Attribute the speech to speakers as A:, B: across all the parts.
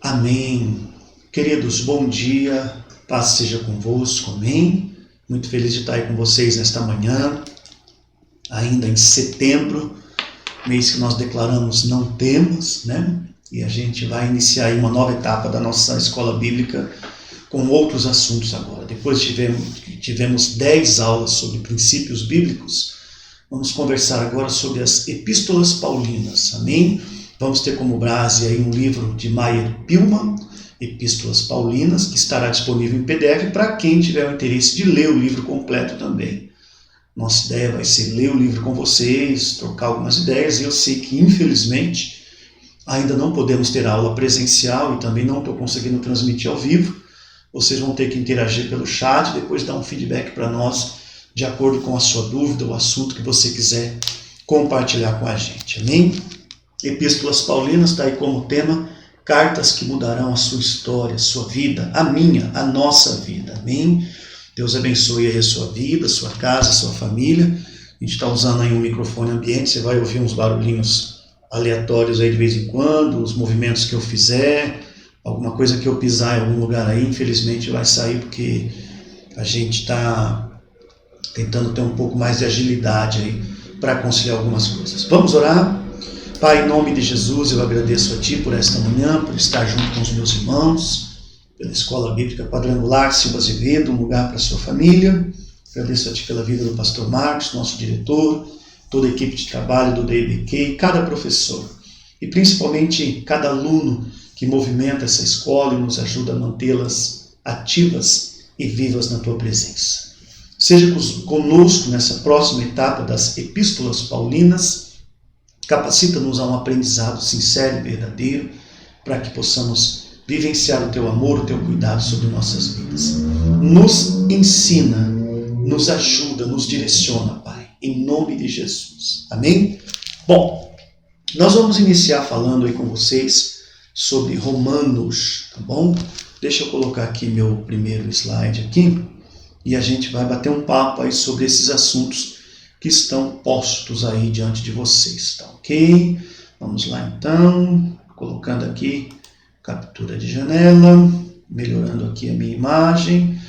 A: Amém. Queridos, bom dia, paz seja convosco, amém. Muito feliz de estar aí com vocês nesta manhã, ainda em setembro, mês que nós declaramos não temos, né? E a gente vai iniciar aí uma nova etapa da nossa escola bíblica com outros assuntos agora. Depois tivemos 10 aulas sobre princípios bíblicos, vamos conversar agora sobre as epístolas paulinas, amém? Vamos ter como base aí um livro de Meyer Pillman, Epístolas Paulinas, que estará disponível em PDF para quem tiver o interesse de ler o livro completo também. Nossa ideia vai ser ler o livro com vocês, trocar algumas ideias, e eu sei que, infelizmente, ainda não podemos ter aula presencial e também não estou conseguindo transmitir ao vivo. Vocês vão ter que interagir pelo chat, depois dar um feedback para nós, de acordo com a sua dúvida, o assunto que você quiser compartilhar com a gente, amém? Epístolas Paulinas está aí como tema, cartas que mudarão a sua história, a sua vida, a minha, a nossa vida, amém? Deus abençoe aí a sua vida, a sua casa, a sua família. A gente está usando aí um microfone ambiente, você vai ouvir uns barulhinhos aleatórios aí de vez em quando, os movimentos que eu fizer, alguma coisa que eu pisar em algum lugar aí, infelizmente vai sair porque a gente está tentando ter um pouco mais de agilidade aí para conciliar algumas coisas. Vamos orar? Pai, em nome de Jesus, eu agradeço a Ti por esta manhã, por estar junto com os meus irmãos, pela Escola Bíblica Quadrangular Silva Azevedo, um lugar para a sua família. Agradeço a Ti pela vida do pastor Marcos, nosso diretor, toda a equipe de trabalho do DBQ, cada professor e principalmente cada aluno que movimenta essa escola e nos ajuda a mantê-las ativas e vivas na Tua presença. Seja conosco nessa próxima etapa das Epístolas Paulinas. Capacita-nos a um aprendizado sincero e verdadeiro, para que possamos vivenciar o Teu amor, o Teu cuidado sobre nossas vidas. Nos ensina, nos ajuda, nos direciona, Pai, em nome de Jesus. Amém? Bom, nós vamos iniciar falando aí com vocês sobre Romanos, tá bom? Deixa eu colocar aqui meu primeiro slide aqui, e a gente vai bater um papo aí sobre esses assuntos que estão postos aí diante de vocês, tá ok? Vamos lá então, colocando aqui captura de janela, melhorando aqui a minha imagem.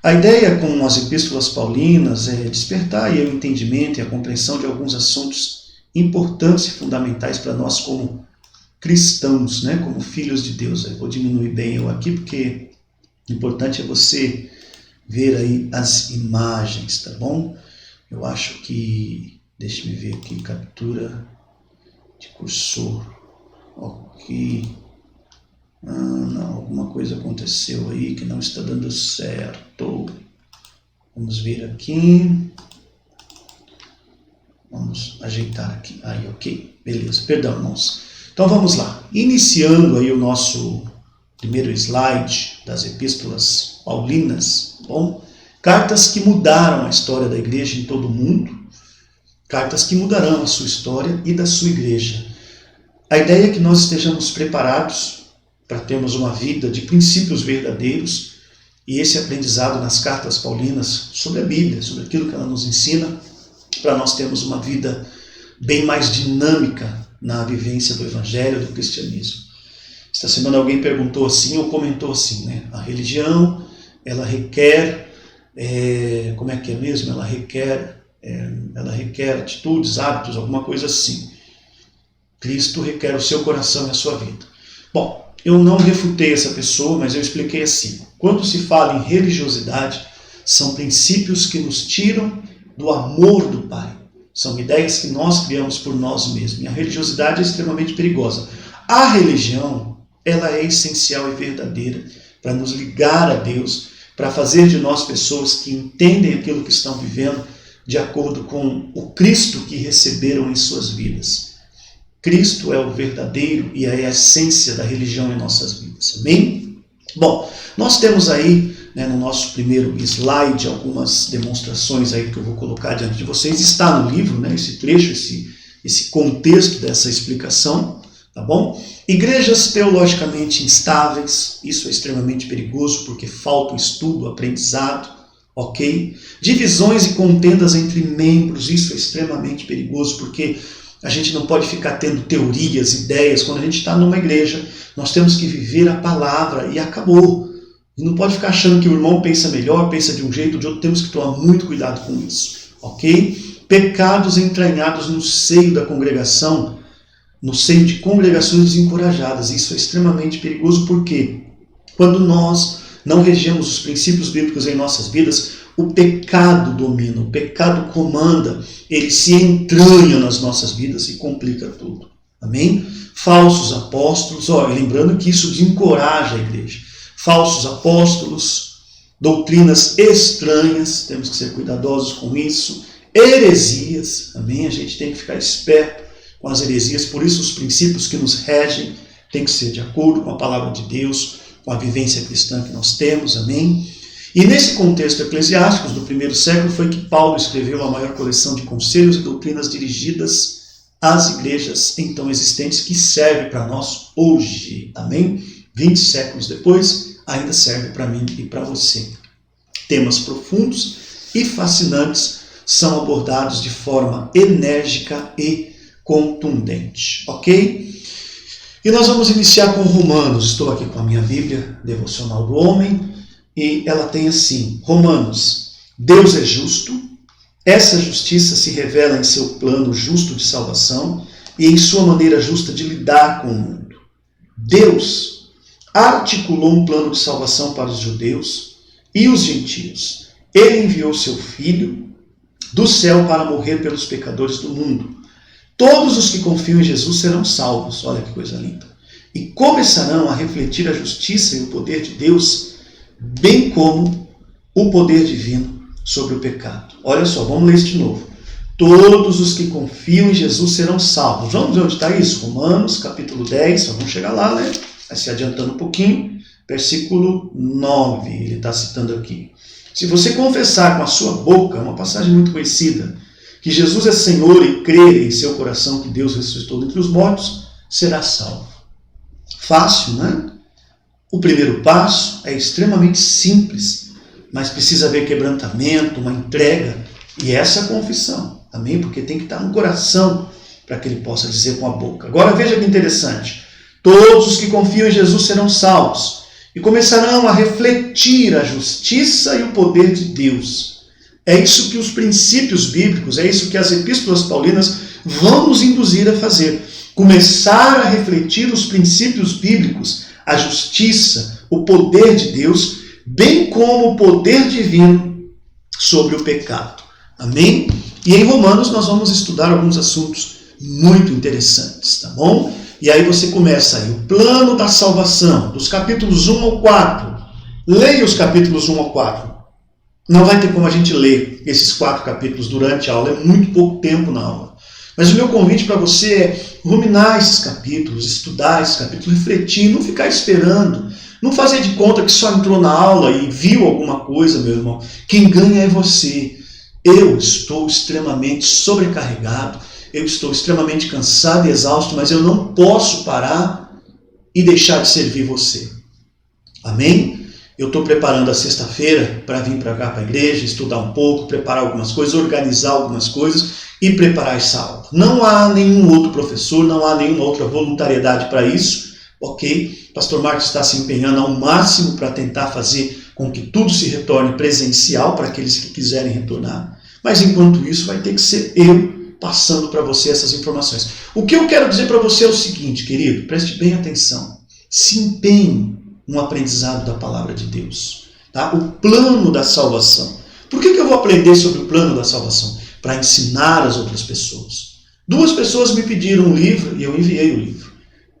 A: A ideia com as epístolas paulinas é despertar aí o entendimento e a compreensão de alguns assuntos importantes e fundamentais para nós como cristãos, né? Como filhos de Deus. Eu vou diminuir bem eu aqui porque o importante é você ver aí as imagens, tá bom? Eu acho que, deixa-me ver aqui, captura de cursor, ok, não, alguma coisa aconteceu aí que não está dando certo, vamos ver aqui, vamos ajeitar aqui, aí ok, beleza, perdão irmãos, então vamos lá, iniciando aí o nosso primeiro slide das epístolas paulinas, bom? Cartas que mudaram a história da igreja em todo o mundo, cartas que mudarão a sua história e da sua igreja. A ideia é que nós estejamos preparados para termos uma vida de princípios verdadeiros e esse aprendizado nas cartas paulinas sobre a Bíblia, sobre aquilo que ela nos ensina, para nós termos uma vida bem mais dinâmica na vivência do Evangelho, do cristianismo. Esta semana alguém perguntou assim, ou comentou assim, né? A religião, ela requer... como é que é mesmo? Ela requer atitudes, hábitos, alguma coisa assim. Cristo requer o seu coração e a sua vida. Bom, eu não refutei essa pessoa, mas eu expliquei assim. Quando se fala em religiosidade, são princípios que nos tiram do amor do Pai. São ideias que nós criamos por nós mesmos. E a religiosidade é extremamente perigosa. A religião, ela é essencial e verdadeira para nos ligar a Deus, para fazer de nós pessoas que entendem aquilo que estão vivendo de acordo com o Cristo que receberam em suas vidas. Cristo é o verdadeiro e é a essência da religião em nossas vidas. Amém? Bom, nós temos aí, né, no nosso primeiro slide, algumas demonstrações aí que eu vou colocar diante de vocês. Está no livro, né, esse trecho, esse contexto dessa explicação, tá bom? Igrejas teologicamente instáveis, isso é extremamente perigoso porque falta o estudo, o aprendizado, ok? Divisões e contendas entre membros, isso é extremamente perigoso porque A gente não pode ficar tendo teorias, ideias. Quando a gente está numa igreja, nós temos que viver a palavra e acabou. E não pode ficar achando que o irmão pensa melhor, pensa de um jeito ou de outro. Temos que tomar muito cuidado com isso, ok? Pecados entranhados no seio da congregação, no seio de congregações desencorajadas. Isso é extremamente perigoso porque quando nós não regemos os princípios bíblicos em nossas vidas, o pecado domina, o pecado comanda, ele se entranha nas nossas vidas e complica tudo. Amém? Falsos apóstolos, lembrando que isso desencoraja a igreja. Falsos apóstolos, doutrinas estranhas, temos que ser cuidadosos com isso. Heresias, amém? A gente tem que ficar esperto com as heresias, por isso os princípios que nos regem têm que ser de acordo com a palavra de Deus, com a vivência cristã que nós temos, amém? E nesse contexto eclesiástico do primeiro século foi que Paulo escreveu a maior coleção de conselhos e doutrinas dirigidas às igrejas então existentes, que serve para nós hoje, amém? 20 séculos depois, ainda serve para mim e para você. Temas profundos e fascinantes são abordados de forma enérgica e contundente, ok? E nós vamos iniciar com Romanos. Estou aqui com a minha Bíblia, Devocional do Homem, e ela tem assim, Romanos: Deus é justo, essa justiça se revela em seu plano justo de salvação e em sua maneira justa de lidar com o mundo. Deus articulou um plano de salvação para os judeus e os gentios. Ele enviou seu Filho do céu para morrer pelos pecadores do mundo. Todos os que confiam em Jesus serão salvos, olha que coisa linda, e começarão a refletir a justiça e o poder de Deus, bem como o poder divino sobre o pecado. Olha só, vamos ler isso de novo. Todos os que confiam em Jesus serão salvos. Vamos ver onde está isso? Romanos, capítulo 10, vamos chegar lá, né? Vai se adiantando um pouquinho. Versículo 9, ele está citando aqui. Se você confessar com a sua boca, uma passagem muito conhecida, que Jesus é Senhor e crer em seu coração que Deus ressuscitou dentre os mortos, será salvo. Fácil, né? O primeiro passo é extremamente simples, mas precisa haver quebrantamento, uma entrega, e essa é a confissão, amém? Porque tem que estar no coração para que ele possa dizer com a boca. Agora veja que interessante, todos os que confiam em Jesus serão salvos e começarão a refletir a justiça e o poder de Deus. É isso que os princípios bíblicos, é isso que as epístolas paulinas vão nos induzir a fazer. Começar a refletir os princípios bíblicos, a justiça, o poder de Deus, bem como o poder divino sobre o pecado. Amém? E em Romanos nós vamos estudar alguns assuntos muito interessantes, tá bom? E aí você começa aí, o plano da salvação, dos capítulos 1 ao 4. Leia os capítulos 1 ao 4. Não vai ter como a gente ler esses 4 capítulos durante a aula, é muito pouco tempo na aula. Mas o meu convite para você é ruminar esses capítulos, estudar esses capítulos, refletir, não ficar esperando, não fazer de conta que só entrou na aula e viu alguma coisa, meu irmão. Quem ganha é você. Eu estou extremamente sobrecarregado, eu estou extremamente cansado e exausto, mas eu não posso parar e deixar de servir você. Amém? Eu estou preparando a sexta-feira para vir para cá para a igreja, estudar um pouco, preparar algumas coisas, organizar algumas coisas e preparar essa aula. Não há nenhum outro professor, não há nenhuma outra voluntariedade para isso, ok? Pastor Marcos está se empenhando ao máximo para tentar fazer com que tudo se retorne presencial para aqueles que quiserem retornar. Mas enquanto isso vai ter que ser eu passando para você essas informações. O que eu quero dizer para você é o seguinte, querido, preste bem atenção. Se empenhe no aprendizado da palavra de Deus. Tá? O plano da salvação. Por que eu vou aprender sobre o plano da salvação? Para ensinar as outras pessoas. 2 pessoas me pediram um livro e eu enviei o livro.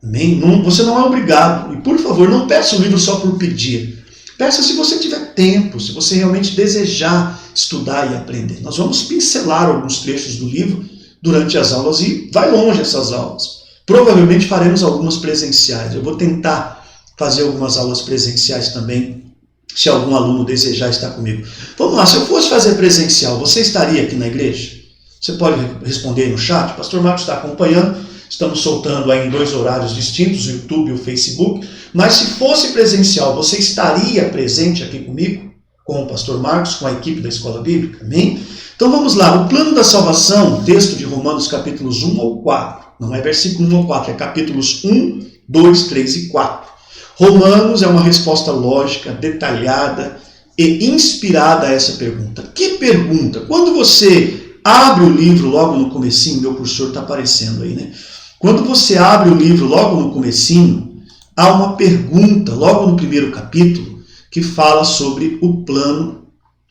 A: Amém? Você não é obrigado. E por favor, não peça o livro só por pedir. Peça se você tiver tempo, se você realmente desejar estudar e aprender. Nós vamos pincelar alguns trechos do livro durante as aulas e vai longe essas aulas. Provavelmente faremos algumas presenciais. Eu vou tentar fazer algumas aulas presenciais também, se algum aluno desejar estar comigo. Vamos lá, se eu fosse fazer presencial, você estaria aqui na igreja? Você pode responder aí no chat, o pastor Marcos está acompanhando, estamos soltando aí em 2 horários distintos, o YouTube e o Facebook, mas se fosse presencial, você estaria presente aqui comigo? com o pastor Marcos, com a equipe da Escola Bíblica, amém? Então vamos lá, o plano da salvação, texto de Romanos capítulos 1 ao 4, não é versículo 1 ao 4, é capítulos 1, 2, 3 e 4. Romanos é uma resposta lógica, detalhada e inspirada a essa pergunta. Que pergunta? Quando você abre o livro logo no comecinho, meu cursor está aparecendo aí, né? Quando você abre o livro logo no comecinho, há uma pergunta, logo no primeiro capítulo, que fala sobre o plano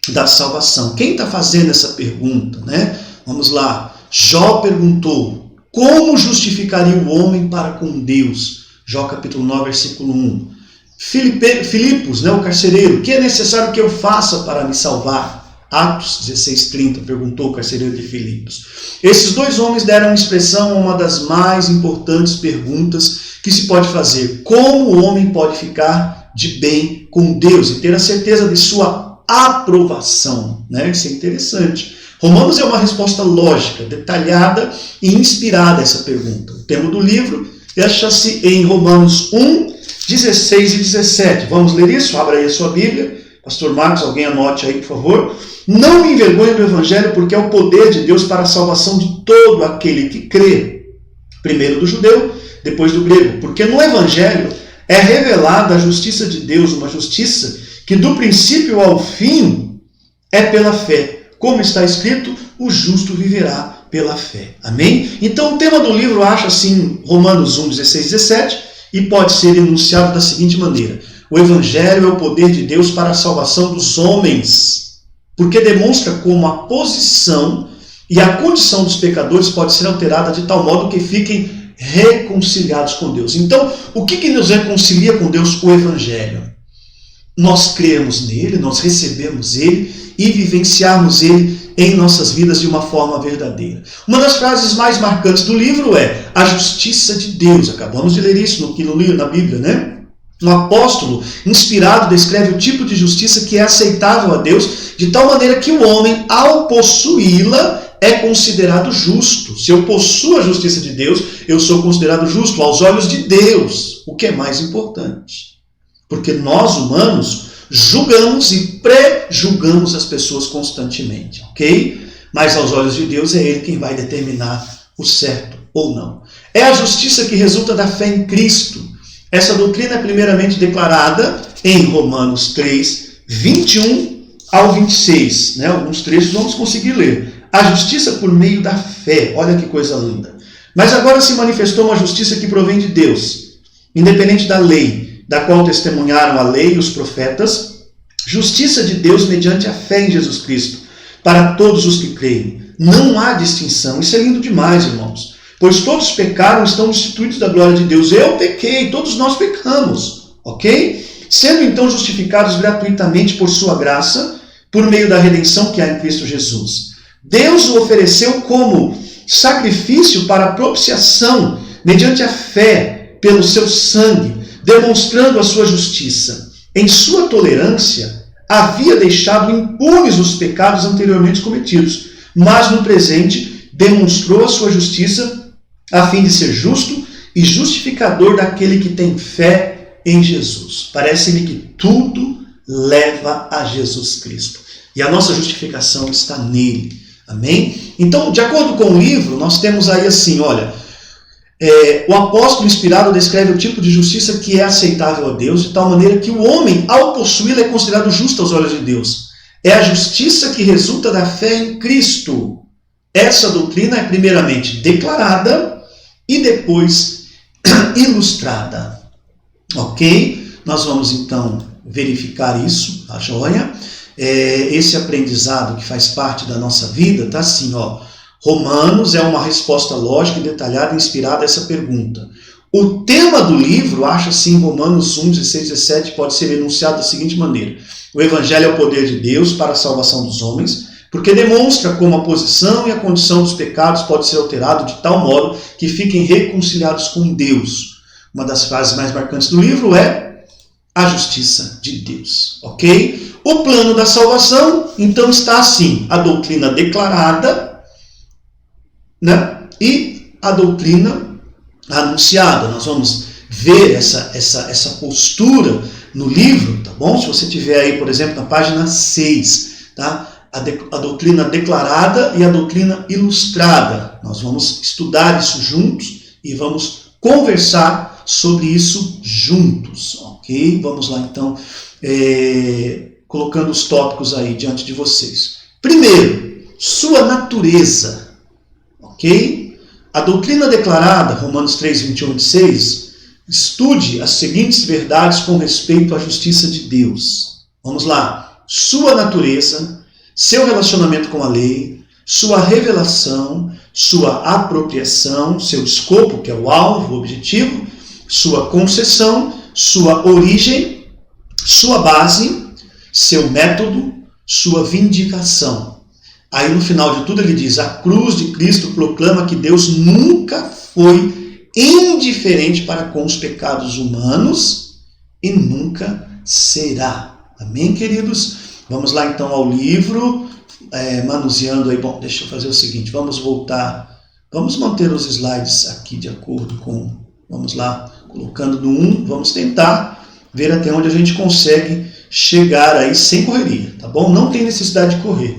A: da salvação. Quem está fazendo essa pergunta, né? Vamos lá. Jó perguntou, como justificaria o homem para com Deus? Jó capítulo 9, versículo 1. Filipos, né, o carcereiro, o que é necessário que eu faça para me salvar? Atos 16:30, perguntou o carcereiro de Filipos. Esses dois homens deram expressão a uma das mais importantes perguntas que se pode fazer. Como o homem pode ficar de bem com Deus e ter a certeza de sua aprovação? Né? Isso é interessante. Romanos é uma resposta lógica, detalhada e inspirada a essa pergunta. O tema do livro acha-se em Romanos 1, 16 e 17. Vamos ler isso? Abra aí a sua Bíblia. Pastor Marcos, alguém anote aí, por favor. Não me envergonhe do Evangelho, porque é o poder de Deus para a salvação de todo aquele que crê. Primeiro do judeu, depois do grego. Porque no Evangelho é revelada a justiça de Deus, uma justiça que do princípio ao fim é pela fé. Como está escrito, o justo viverá pela fé. Amém? Então o tema do livro acha assim, Romanos 1, 16 e 17, e pode ser enunciado da seguinte maneira. O Evangelho é o poder de Deus para a salvação dos homens, porque demonstra como a posição e a condição dos pecadores pode ser alterada de tal modo que fiquem reconciliados com Deus. Então, o que nos reconcilia com Deus? O Evangelho. Nós cremos nele, nós recebemos ele e vivenciarmos ele em nossas vidas de uma forma verdadeira. Uma das frases mais marcantes do livro é a justiça de Deus. Acabamos de ler isso na Bíblia, né? Um apóstolo inspirado descreve o tipo de justiça que é aceitável a Deus, de tal maneira que o homem, ao possuí-la, é considerado justo. Se eu possuo a justiça de Deus, eu sou considerado justo aos olhos de Deus, o que é mais importante. Porque nós, humanos, julgamos e pré-julgamos as pessoas constantemente, ok? Mas aos olhos de Deus é Ele quem vai determinar o certo ou não. É a justiça que resulta da fé em Cristo. Essa doutrina é primeiramente declarada em Romanos 3, 21 ao 26. Né? Alguns trechos vamos conseguir ler. A justiça por meio da fé. Olha que coisa linda. Mas agora se manifestou uma justiça que provém de Deus, independente da lei, da qual testemunharam a lei e os profetas. Justiça de Deus mediante a fé em Jesus Cristo, para todos os que creem. Não há distinção. Isso é lindo demais, irmãos. Pois todos pecaram, estão destituídos da glória de Deus. Eu pequei, todos nós pecamos, ok? Sendo então justificados gratuitamente por sua graça, por meio da redenção que há em Cristo Jesus. Deus o ofereceu como sacrifício para propiciação, mediante a fé, pelo seu sangue, demonstrando a sua justiça. Em sua tolerância, havia deixado impunes os pecados anteriormente cometidos, mas no presente demonstrou a sua justiça a fim de ser justo e justificador daquele que tem fé em Jesus. Parece-me que tudo leva a Jesus Cristo. E a nossa justificação está nele. Amém? Então, de acordo com o livro, nós temos aí assim, olha, o apóstolo inspirado descreve o tipo de justiça que é aceitável a Deus, de tal maneira que o homem, ao possuí-la, é considerado justo aos olhos de Deus. É a justiça que resulta da fé em Cristo. Essa doutrina é primeiramente declarada e depois ilustrada. Ok? Nós vamos então verificar isso, a joia. Esse aprendizado que faz parte da nossa vida está assim, ó. Romanos é uma resposta lógica e detalhada inspirada a essa pergunta. O tema do livro, acha-se em Romanos 1, 16 e 17, pode ser enunciado da seguinte maneira. O Evangelho é o poder de Deus para a salvação dos homens, porque demonstra como a posição e a condição dos pecados pode ser alterado de tal modo que fiquem reconciliados com Deus. Uma das frases mais marcantes do livro é a justiça de Deus. Ok? O plano da salvação, então, está assim. A doutrina declarada, né? E a doutrina anunciada. Nós vamos ver essa postura no livro, tá bom? Se você tiver aí, por exemplo, na página 6, tá? A doutrina declarada e a doutrina ilustrada. Nós vamos estudar isso juntos e vamos conversar sobre isso juntos, ok? Vamos lá então, colocando os tópicos aí diante de vocês. Primeiro, sua natureza, ok? A doutrina declarada, Romanos 3, 21 e 26, estude as seguintes verdades com respeito à justiça de Deus. Vamos lá. Sua natureza, seu relacionamento com a lei, sua revelação, sua apropriação, seu escopo, que é o alvo, o objetivo, sua concessão, sua origem, sua base, seu método, sua vindicação. Aí no final de tudo ele diz, a cruz de Cristo proclama que Deus nunca foi indiferente para com os pecados humanos e nunca será. Amém, queridos? Vamos lá então ao livro, manuseando aí. Bom, deixa eu fazer o seguinte, vamos voltar, vamos manter os slides aqui de acordo com, vamos lá, colocando no 1, vamos tentar ver até onde a gente consegue chegar aí sem correria, tá bom? Não tem necessidade de correr,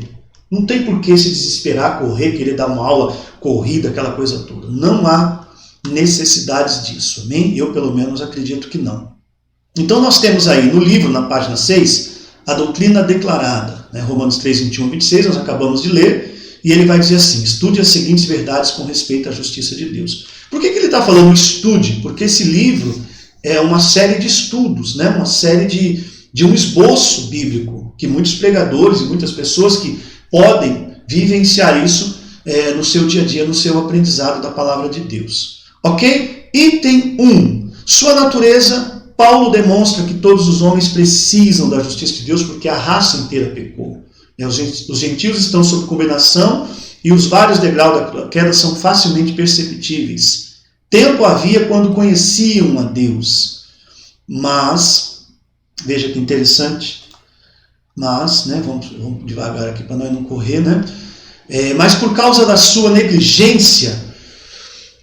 A: não tem por que se desesperar, correr, querer dar uma aula corrida, aquela coisa toda. Não há necessidades disso, amém? Eu pelo menos acredito que não. Então nós temos aí no livro, na página 6, a doutrina declarada, né? Romanos 3, 21 e 26, nós acabamos de ler, e ele vai dizer assim, estude as seguintes verdades com respeito à justiça de Deus. Por que ele está falando estude? Porque esse livro é uma série de estudos, né? Uma série de um esboço bíblico, que muitos pregadores e muitas pessoas que podem vivenciar isso no seu dia a dia, no seu aprendizado da palavra de Deus. Ok? Item 1. Sua natureza. Paulo demonstra que todos os homens precisam da justiça de Deus porque a raça inteira pecou. Os gentios estão sob condenação e os vários degraus da queda são facilmente perceptíveis. Tempo havia quando conheciam a Deus. Mas, veja que interessante, mas, né, vamos devagar aqui para nós não correr, né? Mas por causa da sua negligência,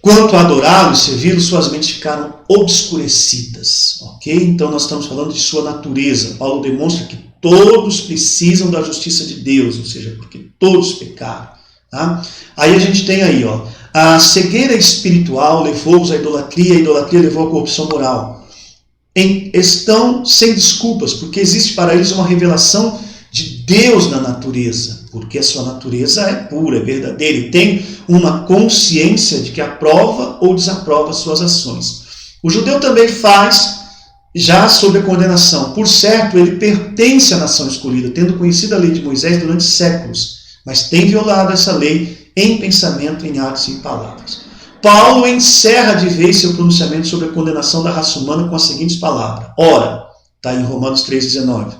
A: quanto a adorá-lo e servi-lo, suas mentes ficaram obscurecidas. Ok? Então nós estamos falando de sua natureza. Paulo demonstra que todos precisam da justiça de Deus, ou seja, porque todos pecaram. Tá? Aí a gente tem aí, ó, a cegueira espiritual levou-os à idolatria, a idolatria levou à corrupção moral. Estão sem desculpas, porque existe para eles uma revelação de Deus na natureza, porque a sua natureza é pura, é verdadeira, e tem uma consciência de que aprova ou desaprova suas ações. O judeu também faz já sob a condenação. Por certo, ele pertence à nação escolhida, tendo conhecido a lei de Moisés durante séculos, mas tem violado essa lei em pensamento, em atos e em palavras. Paulo encerra de vez seu pronunciamento sobre a condenação da raça humana com as seguintes palavras. Ora, está em Romanos 3,19.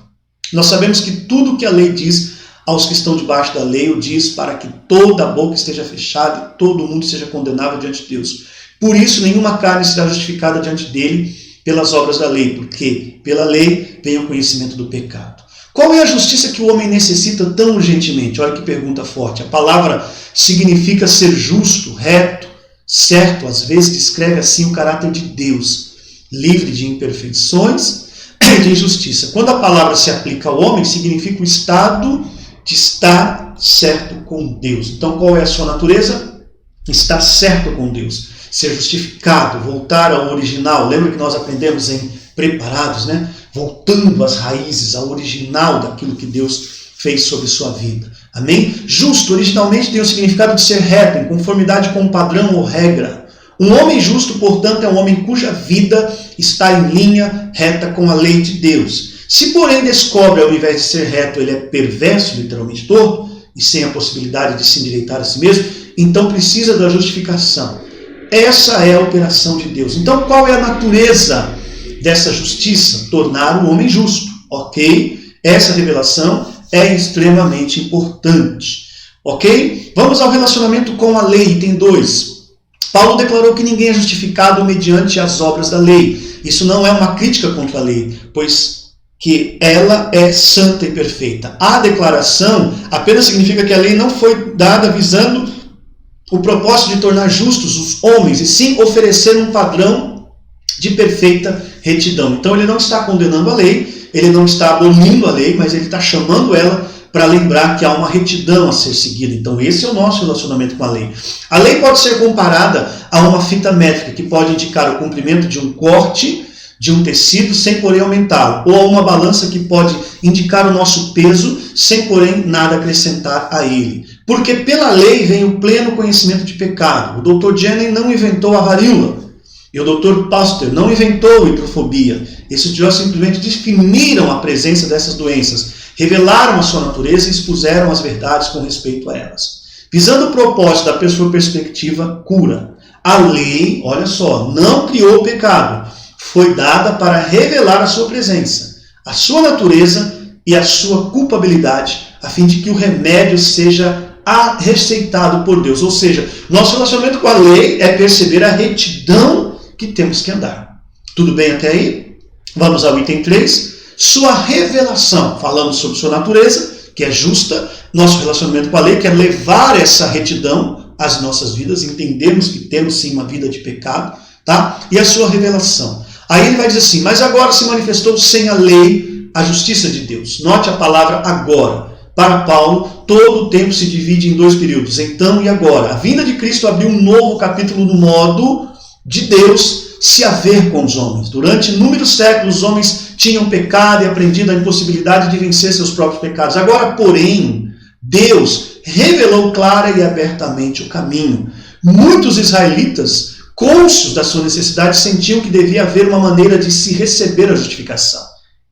A: Nós sabemos que tudo que a lei diz aos que estão debaixo da lei, o diz para que toda a boca esteja fechada e todo mundo seja condenável diante de Deus. Por isso, nenhuma carne será justificada diante dele pelas obras da lei, porque pela lei vem o conhecimento do pecado. Qual é a justiça que o homem necessita tão urgentemente? Olha que pergunta forte. A palavra significa ser justo, reto, certo. Às vezes descreve assim o caráter de Deus, livre de imperfeições e de injustiça. Quando a palavra se aplica ao homem, significa o estado de estar certo com Deus. Então, qual é a sua natureza? Estar certo com Deus. Ser justificado, voltar ao original. Lembra que nós aprendemos em Preparados, né? Voltando às raízes, ao original daquilo que Deus fez sobre sua vida. Amém? Justo, originalmente tem o significado de ser reto, em conformidade com um padrão ou regra. Um homem justo, portanto, é um homem cuja vida está em linha reta com a lei de Deus. Se, porém, descobre, ao invés de ser reto, ele é perverso, literalmente torto, e sem a possibilidade de se endireitar a si mesmo, então precisa da justificação. Essa é a operação de Deus. Então, qual é a natureza dessa justiça? Tornar o homem justo. Ok? Essa revelação é extremamente importante. Ok? Vamos ao relacionamento com a lei, item 2. Paulo declarou que ninguém é justificado mediante as obras da lei. Isso não é uma crítica contra a lei, pois que ela é santa e perfeita. A declaração apenas significa que a lei não foi dada visando o propósito de tornar justos os homens, e sim oferecer um padrão de perfeita retidão. Então ele não está condenando a lei, ele não está abolindo a lei, mas ele está chamando ela para lembrar que há uma retidão a ser seguida. Então esse é o nosso relacionamento com a lei. A lei pode ser comparada a uma fita métrica, que pode indicar o comprimento de um corte de um tecido sem porém aumentá-lo, ou a uma balança que pode indicar o nosso peso sem porém nada acrescentar a ele. Porque pela lei vem o pleno conhecimento de pecado. O Dr. Jenner não inventou a varíola, e o Dr. Pasteur não inventou a hidrofobia. Esses dois simplesmente definiram a presença dessas doenças, revelaram a sua natureza e expuseram as verdades com respeito a elas. Visando o propósito da sua perspectiva, cura. A lei, olha só, não criou o pecado. Foi dada para revelar a sua presença, a sua natureza e a sua culpabilidade, a fim de que o remédio seja receitado por Deus. Ou seja, nosso relacionamento com a lei é perceber a retidão que temos que andar. Tudo bem até aí? Vamos ao item 3. Sua revelação. Falamos sobre sua natureza, que é justa. Nosso relacionamento com a lei quer levar essa retidão às nossas vidas, entendermos que temos sim uma vida de pecado, tá? E a sua revelação. Aí ele vai dizer assim, mas agora se manifestou sem a lei a justiça de Deus. Note a palavra agora. Para Paulo, todo o tempo se divide em dois períodos, então e agora. A vinda de Cristo abriu um novo capítulo no modo de Deus se haver com os homens. Durante inúmeros séculos, os homens tinham pecado e aprendido a impossibilidade de vencer seus próprios pecados. Agora, porém, Deus revelou clara e abertamente o caminho. Muitos israelitas, cônscios da sua necessidade, sentiam que devia haver uma maneira de se receber a justificação,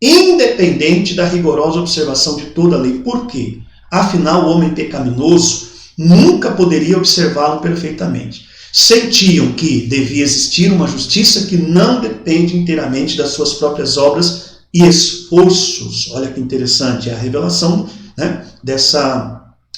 A: independente da rigorosa observação de toda a lei. Por quê? Afinal, o homem pecaminoso nunca poderia observá-lo perfeitamente. Sentiam que devia existir uma justiça que não depende inteiramente das suas próprias obras e esforços. Olha que interessante, é a revelação, né,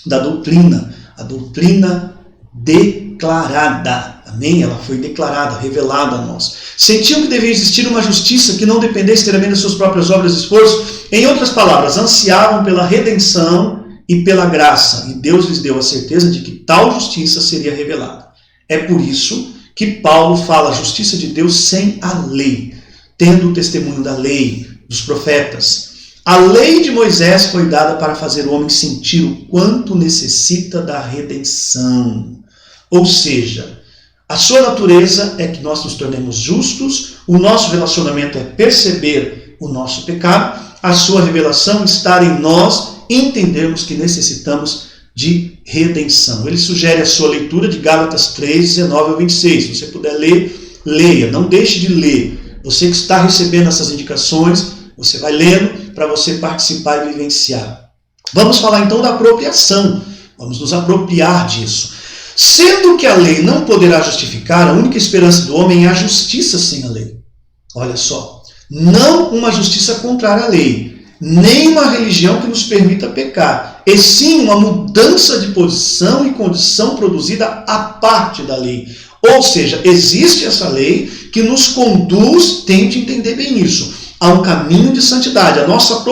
A: da doutrina, a doutrina declarada. Amém? Ela foi declarada, revelada a nós. Sentiam que devia existir uma justiça que não dependesse inteiramente das suas próprias obras e esforços. Em outras palavras, ansiavam pela redenção e pela graça. E Deus lhes deu a certeza de que tal justiça seria revelada. É por isso que Paulo fala a justiça de Deus sem a lei, tendo o testemunho da lei, dos profetas. A lei de Moisés foi dada para fazer o homem sentir o quanto necessita da redenção. Ou seja, a sua natureza é que nós nos tornemos justos, o nosso relacionamento é perceber o nosso pecado, a sua revelação está em nós entendermos que necessitamos de redenção. Ele sugere a sua leitura de Gálatas 3, 19 ao 26. Se você puder ler, leia, não deixe de ler. Você que está recebendo essas indicações, você vai lendo para você participar e vivenciar. Vamos falar então da apropriação, vamos nos apropriar disso. Sendo que a lei não poderá justificar, a única esperança do homem é a justiça sem a lei. Olha só, não uma justiça contrária à lei, nem uma religião que nos permita pecar, e sim uma mudança de posição e condição produzida à parte da lei. Ou seja, existe essa lei que nos conduz, tente entender bem isso, a um caminho de santidade. A nossa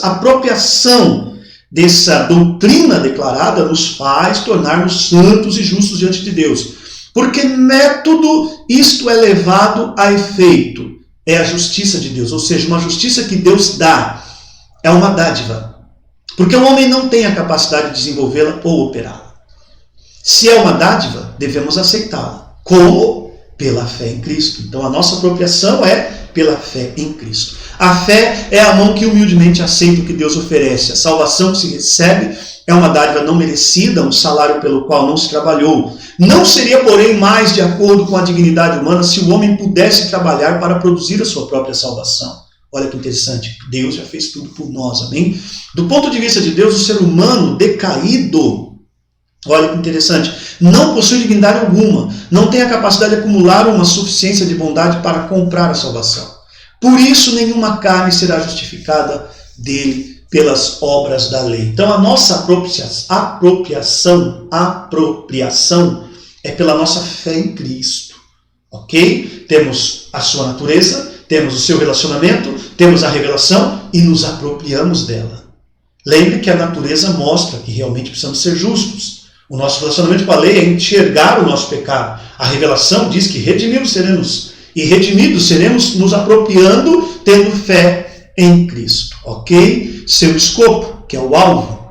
A: apropriação dessa doutrina declarada nos faz tornar-nos santos e justos diante de Deus. Porque método isto é levado a efeito. É a justiça de Deus, ou seja, uma justiça que Deus dá. É uma dádiva. Porque o homem não tem a capacidade de desenvolvê-la ou operá-la. Se é uma dádiva, devemos aceitá-la. Como? Pela fé em Cristo. Então a nossa apropriação é pela fé em Cristo. A fé é a mão que humildemente aceita o que Deus oferece. A salvação que se recebe é uma dádiva não merecida, um salário pelo qual não se trabalhou. Não seria, porém, mais de acordo com a dignidade humana se o homem pudesse trabalhar para produzir a sua própria salvação. Olha que interessante, Deus já fez tudo por nós, amém? Do ponto de vista de Deus, o ser humano decaído, olha que interessante, não possui dignidade alguma, não tem a capacidade de acumular uma suficiência de bondade para comprar a salvação. Por isso, nenhuma carne será justificada dele pelas obras da lei. Então, a nossa apropriação é pela nossa fé em Cristo, ok? Temos a sua natureza, temos o seu relacionamento, temos a revelação e nos apropriamos dela. Lembre que a natureza mostra que realmente precisamos ser justos. O nosso relacionamento com a lei é enxergar o nosso pecado. A revelação diz que redimidos seremos E redimidos seremos nos apropriando, tendo fé em Cristo, ok? Seu escopo, que é o alvo.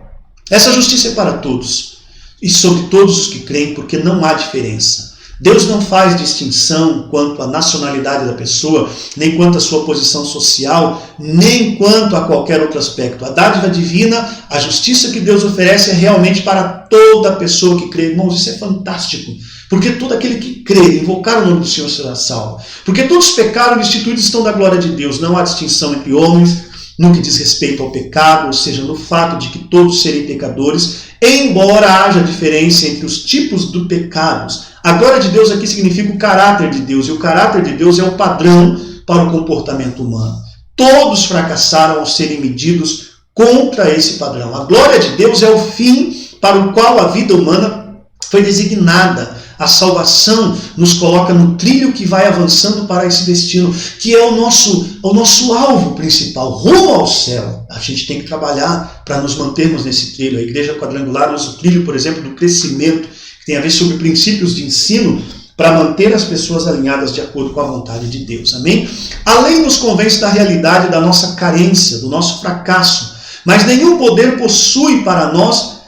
A: Essa justiça é para todos, e sobre todos os que creem, porque não há diferença. Deus não faz distinção quanto à nacionalidade da pessoa, nem quanto à sua posição social, nem quanto a qualquer outro aspecto. A dádiva divina, a justiça que Deus oferece é realmente para toda pessoa que crê. Irmãos, isso é fantástico. Porque todo aquele que crê, invocar o nome do Senhor será salvo. Porque todos pecaram e destituídos estão da glória de Deus. Não há distinção entre homens no que diz respeito ao pecado, ou seja, no fato de que todos serem pecadores, embora haja diferença entre os tipos de pecados. A glória de Deus aqui significa o caráter de Deus, e o caráter de Deus é o padrão para o comportamento humano. Todos fracassaram ao serem medidos contra esse padrão. A glória de Deus é o fim para o qual a vida humana foi designada. A salvação nos coloca no trilho que vai avançando para esse destino, que é o nosso alvo principal, rumo ao céu. A gente tem que trabalhar para nos mantermos nesse trilho. A Igreja Quadrangular usa o trilho, por exemplo, do crescimento, que tem a ver sobre princípios de ensino, para manter as pessoas alinhadas de acordo com a vontade de Deus. Amém? A lei nos convence da realidade da nossa carência, do nosso fracasso, mas nenhum poder possui para nós,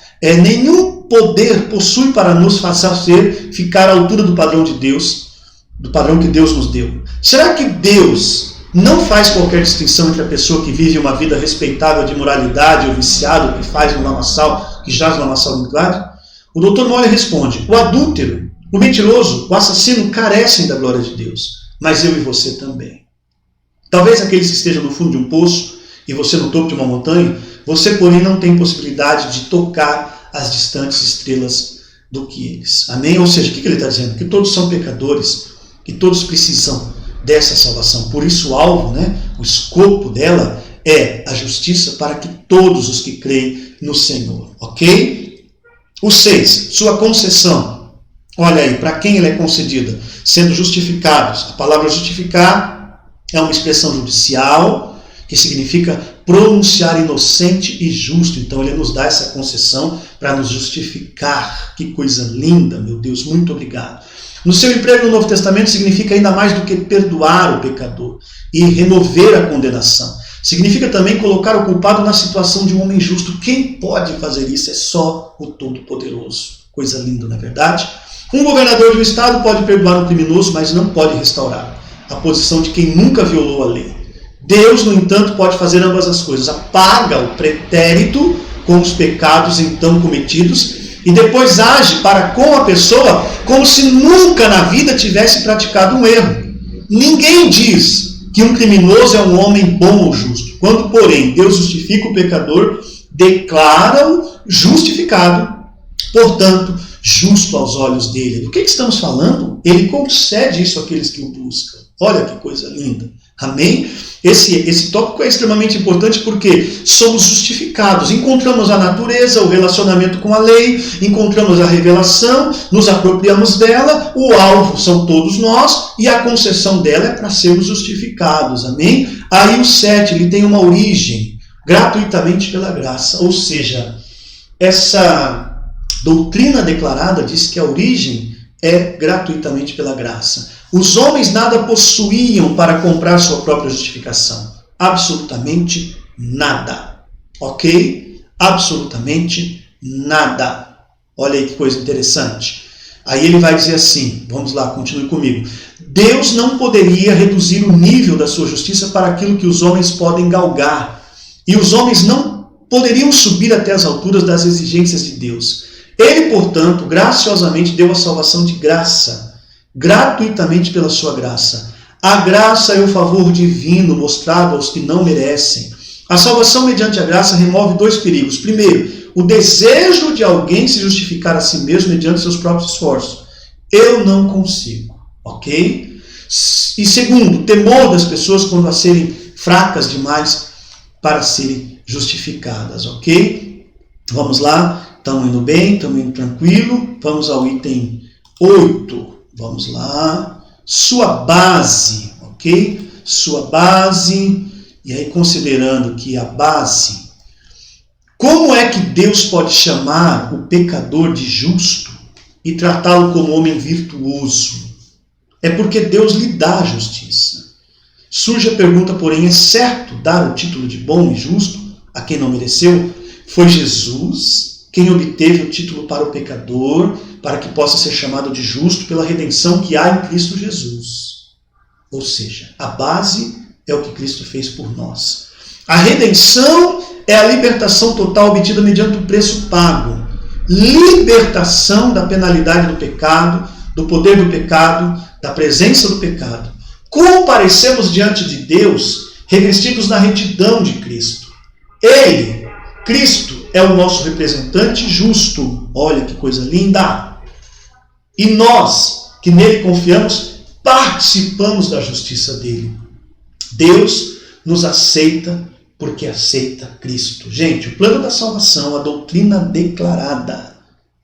A: nos fazer ficar à altura do padrão de Deus, do padrão que Deus nos deu. Será que Deus não faz qualquer distinção entre a pessoa que vive uma vida respeitável de moralidade, o viciado que faz no lamaçal, que jaz no lamaçal da iniquidade? O Dr. Molle responde: o adúltero, o mentiroso, o assassino carecem da glória de Deus, mas eu e você também. Talvez aqueles que estejam no fundo de um poço e você no topo de uma montanha, você, porém, não tem possibilidade de tocar as distantes estrelas do que eles. Amém? Ou seja, o que ele está dizendo? Que todos são pecadores, que todos precisam dessa salvação. Por isso o alvo, o escopo dela é a justiça para que todos os que creem no Senhor. Ok? O 6, sua concessão. Olha aí, para quem ela é concedida? Sendo justificados. A palavra justificar é uma expressão judicial que significa pronunciar inocente e justo. Então ele nos dá essa concessão para nos justificar. Que coisa linda, meu Deus, muito obrigado. No seu emprego no Novo Testamento significa ainda mais do que perdoar o pecador e remover a condenação. Significa também colocar o culpado na situação de um homem justo. Quem pode fazer isso é só o Todo-Poderoso. Coisa linda, não é verdade? Um governador de um estado pode perdoar um criminoso, mas não pode restaurar a posição de quem nunca violou a lei. Deus, no entanto, pode fazer ambas as coisas. Apaga o pretérito com os pecados então cometidos e depois age para com a pessoa como se nunca na vida tivesse praticado um erro. Ninguém diz que um criminoso é um homem bom ou justo. Quando, porém, Deus justifica o pecador, declara-o justificado, portanto, justo aos olhos dele. Do que estamos falando? Ele concede isso àqueles que o buscam. Olha que coisa linda. Amém? Esse tópico é extremamente importante porque somos justificados. Encontramos a natureza, o relacionamento com a lei, encontramos a revelação, nos apropriamos dela, o alvo são todos nós e a concessão dela é para sermos justificados. Amém? Aí o 7, ele tem uma origem, gratuitamente pela graça. Ou seja, essa doutrina declarada diz que a origem é gratuitamente pela graça. Os homens nada possuíam para comprar sua própria justificação. Absolutamente nada. Ok? Absolutamente nada. Olha aí que coisa interessante. Aí ele vai dizer assim, vamos lá, continue comigo. Deus não poderia reduzir o nível da sua justiça para aquilo que os homens podem galgar. E os homens não poderiam subir até as alturas das exigências de Deus. Ele, portanto, graciosamente deu a salvação de graça. Gratuitamente pela sua graça. A graça é o favor divino mostrado aos que não merecem. A salvação mediante a graça remove dois perigos. Primeiro, o desejo de alguém se justificar a si mesmo mediante seus próprios esforços. Eu não consigo. Ok? E segundo, o temor das pessoas quando a serem fracas demais para serem justificadas. Ok? Vamos lá. Estamos indo bem, estamos indo tranquilo. Vamos ao item 8. Vamos lá. Sua base, ok? Sua base. E aí, considerando que a base, como é que Deus pode chamar o pecador de justo e tratá-lo como homem virtuoso? é porque Deus lhe dá a justiça. Surge a pergunta, porém, é certo dar o título de bom e justo a quem não mereceu? Foi Jesus quem obteve o título para o pecador, para que possa ser chamado de justo pela redenção que há em Cristo Jesus. Ou seja, a base é o que Cristo fez por nós. A redenção é a libertação total obtida mediante o preço pago. Libertação da penalidade do pecado, do poder do pecado, da presença do pecado. Comparecemos diante de Deus revestidos na retidão de Cristo. Ele, Cristo, é o nosso representante justo. Olha que coisa linda! E nós, que nele confiamos, participamos da justiça dele. Deus nos aceita porque aceita Cristo. Gente, o plano da salvação, a doutrina declarada,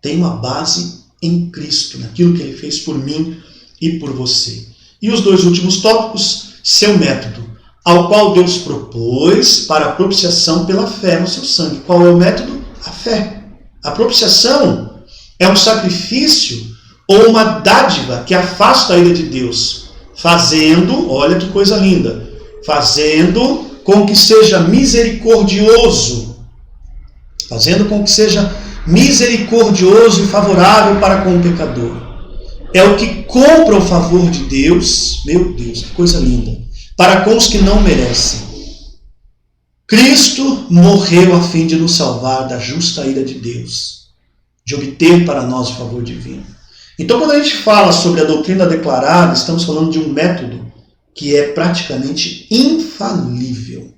A: tem uma base em Cristo, naquilo que ele fez por mim e por você. E os dois últimos tópicos, seu método, ao qual Deus propôs para a propiciação pela fé no seu sangue. Qual é o método? A fé. A propiciação é um sacrifício ou uma dádiva que afasta a ira de Deus, fazendo, olha que coisa linda, fazendo com que seja misericordioso, e favorável para com o pecador. É o que compra o favor de Deus, meu Deus, que coisa linda, para com os que não merecem. Cristo morreu a fim de nos salvar da justa ira de Deus, de obter para nós o favor divino. Então, quando a gente fala sobre a doutrina declarada, estamos falando de um método que é praticamente infalível,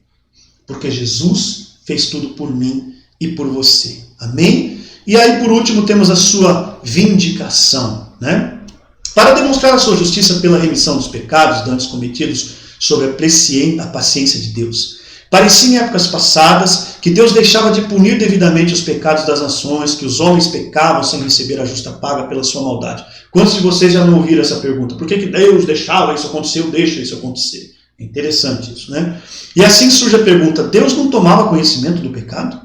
A: porque Jesus fez tudo por mim e por você. Amém? E aí, por último, temos a sua vindicação, né? Para demonstrar a sua justiça pela remissão dos pecados, danos cometidos sobre a paciência de Deus. Parecia em épocas passadas que Deus deixava de punir devidamente os pecados das nações, que os homens pecavam sem receber a justa paga pela sua maldade. Quantos de vocês já não ouviram essa pergunta? Por que Deus deixava isso acontecer ou deixa isso acontecer? É interessante isso, né? E assim surge a pergunta, Deus não tomava conhecimento do pecado?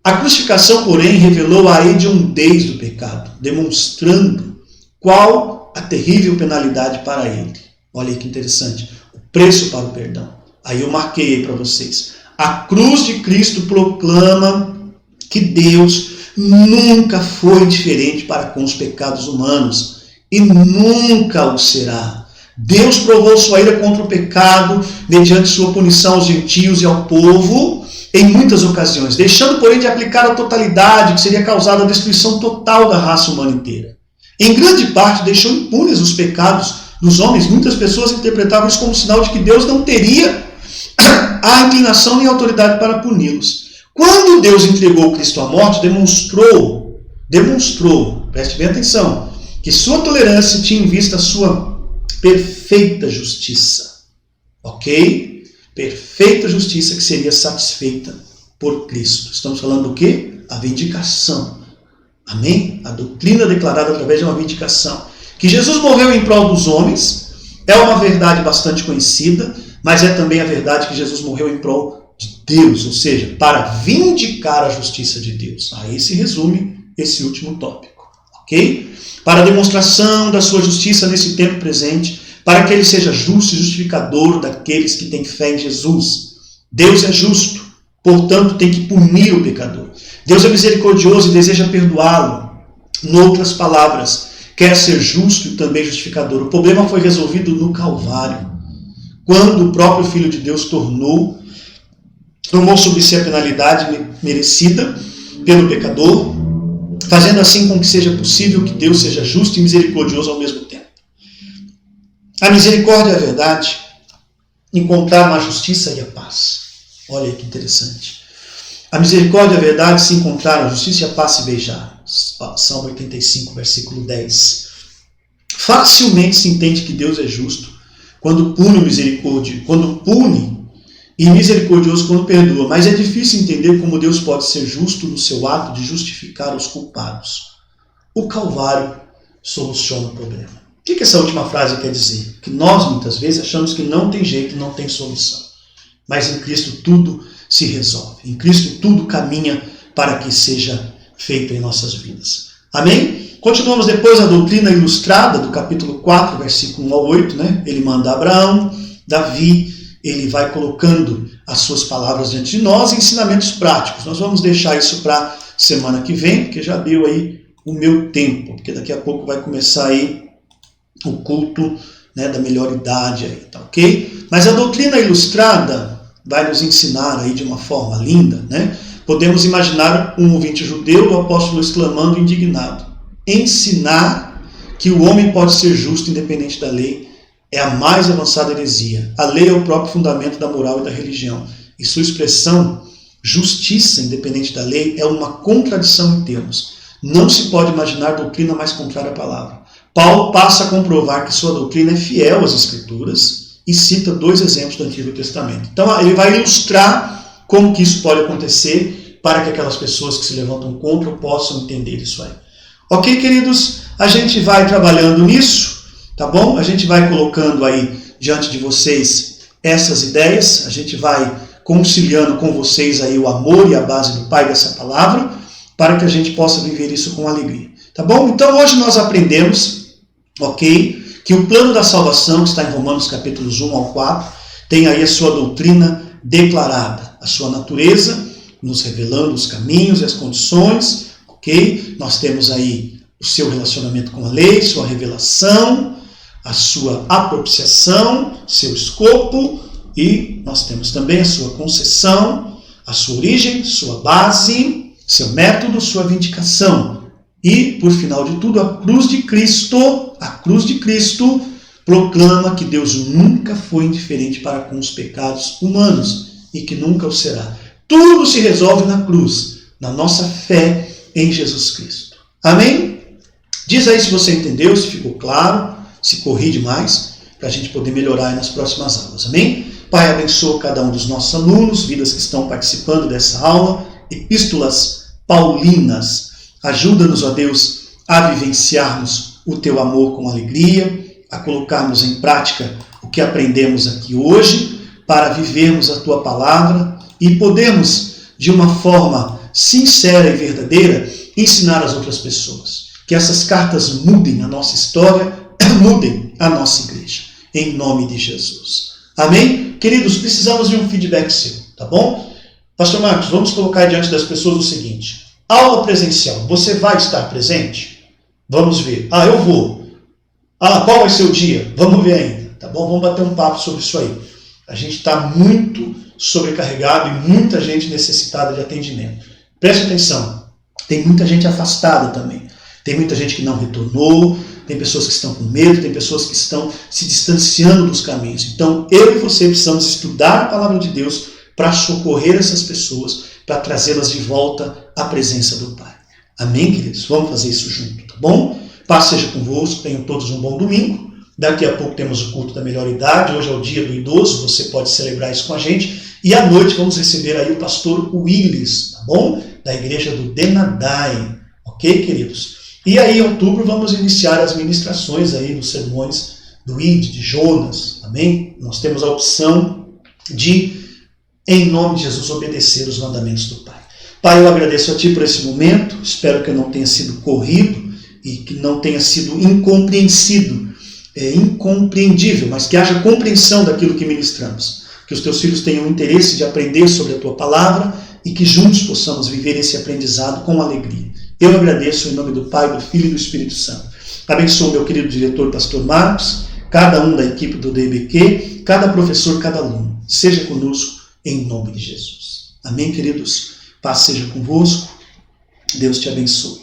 A: A crucificação, porém, revelou a hediondez do pecado, demonstrando qual a terrível penalidade para ele. Olha aí que interessante, o preço para o perdão. Aí eu marquei aí para vocês. A cruz de Cristo proclama que Deus nunca foi indiferente para com os pecados humanos e nunca o será. Deus provou sua ira contra o pecado mediante sua punição aos gentios e ao povo em muitas ocasiões, deixando, porém, de aplicar a totalidade que seria causada a destruição total da raça humana inteira. Em grande parte deixou impunes os pecados dos homens. Muitas pessoas interpretavam isso como sinal de que Deus não teria a inclinação nem a autoridade para puni-los. Quando Deus entregou Cristo à morte, demonstrou, preste bem atenção, que sua tolerância tinha em vista a sua perfeita justiça. Ok? Perfeita justiça que seria satisfeita por Cristo. Estamos falando do quê? A vindicação. Amém? A doutrina declarada através de uma vindicação. Que Jesus morreu em prol dos homens é uma verdade bastante conhecida, mas é também a verdade que Jesus morreu em prol de Deus, ou seja, para vindicar a justiça de Deus. Aí se resume esse último tópico, ok? Para a demonstração da sua justiça nesse tempo presente, para que ele seja justo e justificador daqueles que têm fé em Jesus. Deus é justo, portanto tem que punir o pecador. Deus é misericordioso e deseja perdoá-lo. Em outras palavras, quer ser justo e também justificador. O problema foi resolvido no Calvário, quando o próprio Filho de Deus tomou sobre si a penalidade merecida pelo pecador, fazendo assim com que seja possível que Deus seja justo e misericordioso ao mesmo tempo. A misericórdia é a verdade, encontrar a justiça e a paz. Olha que interessante. A misericórdia é a verdade, se encontrar a justiça e a paz se beijar. Salmo 85, versículo 10. Facilmente se entende que Deus é justo quando pune e misericordioso quando perdoa. Mas é difícil entender como Deus pode ser justo no seu ato de justificar os culpados. O Calvário soluciona o problema. O que essa última frase quer dizer? Que nós, muitas vezes, achamos que não tem jeito, não tem solução. Mas em Cristo tudo se resolve. Em Cristo tudo caminha para que seja feito em nossas vidas. Amém? Continuamos depois a doutrina ilustrada do capítulo 4, versículo 1 ao 8, né? Ele manda Abraão, Davi, ele vai colocando as suas palavras diante de nós, ensinamentos práticos. Nós vamos deixar isso para semana que vem, porque já deu aí o meu tempo, porque daqui a pouco vai começar aí o culto, né, da melhor idade aí, tá ok? Mas a doutrina ilustrada vai nos ensinar aí de uma forma linda, né? Podemos imaginar um ouvinte judeu, o apóstolo exclamando indignado: ensinar que o homem pode ser justo independente da lei é a mais avançada heresia. A lei é o próprio fundamento da moral e da religião. E sua expressão, justiça independente da lei, é uma contradição em termos. Não se pode imaginar doutrina mais contrária à palavra. Paulo passa a comprovar que sua doutrina é fiel às Escrituras e cita 2 exemplos do Antigo Testamento. Então ele vai ilustrar como que isso pode acontecer para que aquelas pessoas que se levantam contra possam entender isso aí. Ok, queridos? A gente vai trabalhando nisso, tá bom? A gente vai colocando aí diante de vocês essas ideias, a gente vai conciliando com vocês aí o amor e a base do Pai dessa palavra, para que a gente possa viver isso com alegria. Tá bom? Então hoje nós aprendemos, ok, que o plano da salvação, que está em Romanos capítulos 1 ao 4, tem aí a sua doutrina declarada, a sua natureza, nos revelando os caminhos e as condições, ok? Nós temos aí o seu relacionamento com a lei, sua revelação, a sua apropiciação, seu escopo, e nós temos também a sua concessão, a sua origem, sua base, seu método, sua vindicação. E, por final de tudo, a cruz de Cristo proclama que Deus nunca foi indiferente para com os pecados humanos e que nunca o será. Tudo se resolve na cruz, na nossa fé em Jesus Cristo. Amém? Diz aí se você entendeu, se ficou claro, se corrige mais, para a gente poder melhorar aí nas próximas aulas. Amém? Pai, abençoa cada um dos nossos alunos, vidas que estão participando dessa aula, epístolas paulinas. Ajuda-nos, ó Deus, a vivenciarmos o Teu amor com alegria, a colocarmos em prática o que aprendemos aqui hoje, para vivermos a Tua palavra e podermos, de uma forma sincera e verdadeira, ensinar as outras pessoas. Que essas cartas mudem a nossa história, mudem a nossa igreja. Em nome de Jesus. Amém? Queridos, precisamos de um feedback seu, tá bom? Pastor Marcos, vamos colocar diante das pessoas o seguinte: aula presencial, você vai estar presente? Vamos ver. Eu vou. Qual vai ser o dia? Vamos ver ainda, tá bom? Vamos bater um papo sobre isso aí. A gente está muito sobrecarregado e muita gente necessitada de atendimento. Preste atenção, tem muita gente afastada também. Tem muita gente que não retornou, tem pessoas que estão com medo, tem pessoas que estão se distanciando dos caminhos. Então, eu e você precisamos estudar a palavra de Deus para socorrer essas pessoas, para trazê-las de volta à presença do Pai. Amém, queridos? Vamos fazer isso junto, tá bom? Paz seja convosco, tenham todos um bom domingo. Daqui a pouco temos o culto da melhor idade, hoje é o dia do idoso, você pode celebrar isso com a gente. E à noite vamos receber aí o pastor Willis, tá bom? Da igreja do Denadai, ok, queridos? E aí, em outubro, vamos iniciar as ministrações aí dos sermões do Ide, de Jonas, amém? Nós temos a opção de, em nome de Jesus, obedecer os mandamentos do Pai. Pai, eu agradeço a Ti por esse momento, espero que eu não tenha sido corrido e que não tenha sido incompreendível, mas que haja compreensão daquilo que ministramos. Que os Teus filhos tenham interesse de aprender sobre a Tua palavra e que juntos possamos viver esse aprendizado com alegria. Eu agradeço em nome do Pai, do Filho e do Espírito Santo. Abençoo meu querido diretor, pastor Marcos, cada um da equipe do DBQ, cada professor, cada aluno. Seja conosco em nome de Jesus. Amém, queridos? Paz seja convosco. Deus te abençoe.